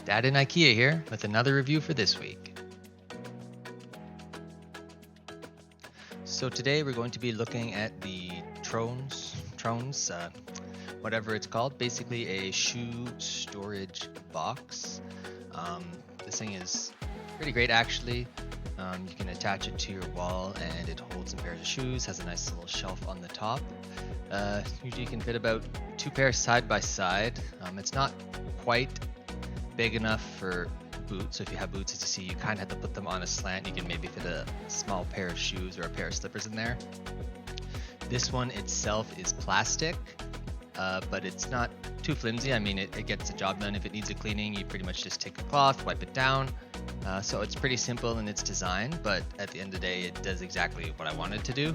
Dad in Ikea here with another review for this week. So today we're going to be looking at the Trones, whatever it's called, basically a shoe storage box. This thing is pretty great actually. You can attach it to your wall and it holds some pairs of shoes, has a nice little shelf on the top. Usually you can fit about 2 pairs side by side. It's not quite big enough for boots, so if you have boots, as you see, you kind of have to put them on a slant. You can maybe fit a small pair of shoes or a pair of slippers in there. This one itself is plastic, but it's not too flimsy. I mean, it gets the job done. If it needs a cleaning, you pretty much just take a cloth, wipe it down. So it's pretty simple in its design, but at the end of the day, it does exactly what I wanted to do.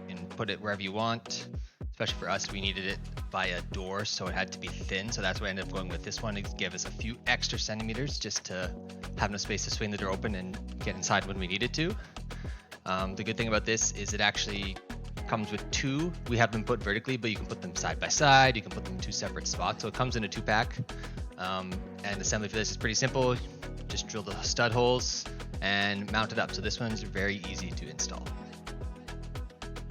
You can put it wherever you want. Especially for us, we needed it by a door, so it had to be thin. So that's why I ended up going with this one to give us a few extra centimeters just to have enough space to swing the door open and get inside when we needed to. The good thing about this is it actually comes with 2. We have them put vertically, but you can put them side by side. You can put them in 2 separate spots. So it comes in a 2-pack. And assembly for this is pretty simple. Just drill the stud holes and mount it up. So this one's very easy to install.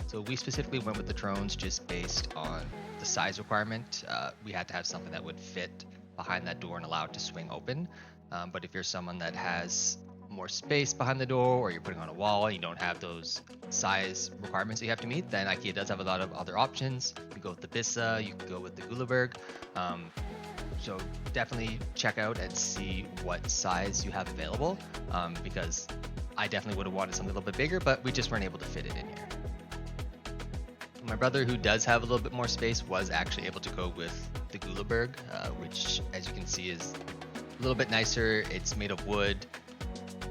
So we specifically went with the Trones just based on the size requirement. We had to have something that would fit behind that door and allow it to swing open. But if you're someone that has more space behind the door, or you're putting on a wall and you don't have those size requirements that you have to meet, then Ikea does have a lot of other options. You can go with the Bissa, you can go with the Guleberg. So definitely check out and see what size you have available, because I definitely would have wanted something a little bit bigger, but we just weren't able to fit it in here. My brother, who does have a little bit more space, was actually able to go with the Guleberg, which, as you can see, is a little bit nicer. It's made of wood,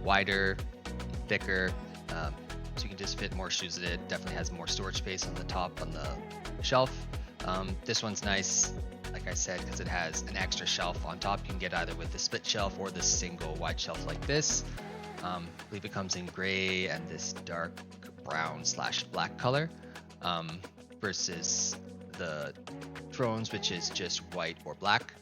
wider, thicker, so you can just fit more shoes in it. Definitely has more storage space on the top on the shelf. This one's nice, like I said, because it has an extra shelf on top. You can get either with the split shelf or the single wide shelf like this. I believe it comes in gray and this dark brown/black color. Versus the Trones, which is just white or black.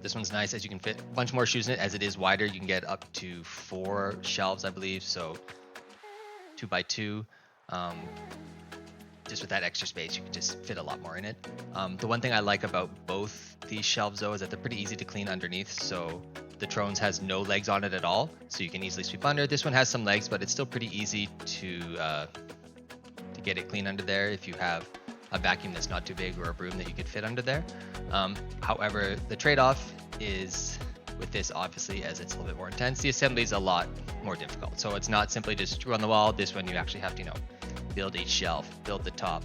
This one's nice as you can fit a bunch more shoes in it. As it is wider, you can get up to 4 shelves, I believe, so 2 by 2. Just with that extra space, you can just fit a lot more in it. The one thing I like about both these shelves, though, is that they're pretty easy to clean underneath. So the Trones has no legs on it at all, so you can easily sweep under. This one has some legs, but it's still pretty easy to get it clean under there if you have a vacuum that's not too big or a broom that you could fit under there. However, the trade-off is with this, obviously, as it's a little bit more intense, the assembly is a lot more difficult. So it's not simply just screw on the wall. This one you actually have to, build each shelf, build the top,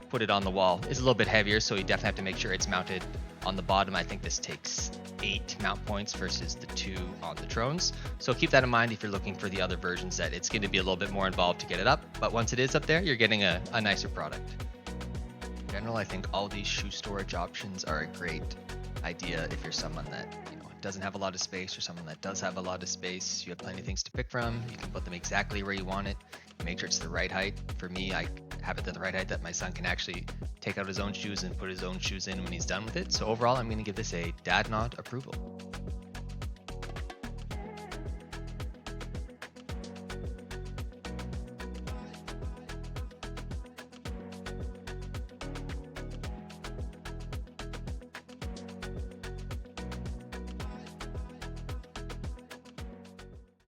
put it on the wall. It's a little bit heavier, so you definitely have to make sure it's mounted on the bottom. I think this takes 8 mount points versus the 2 on the Trones. So keep that in mind if you're looking for the other versions, that it's going to be a little bit more involved to get it up. But once it is up there, you're getting a nicer product. In general, I think all these shoe storage options are a great idea if you're someone that doesn't have a lot of space, or someone that does have a lot of space. You have plenty of things to pick from. You can put them exactly where you want it. Make sure it's the right height. For me, I have it at the right height that my son can actually take out his own shoes and put his own shoes in when he's done with it. So overall, I'm going to give this a dad nod approval.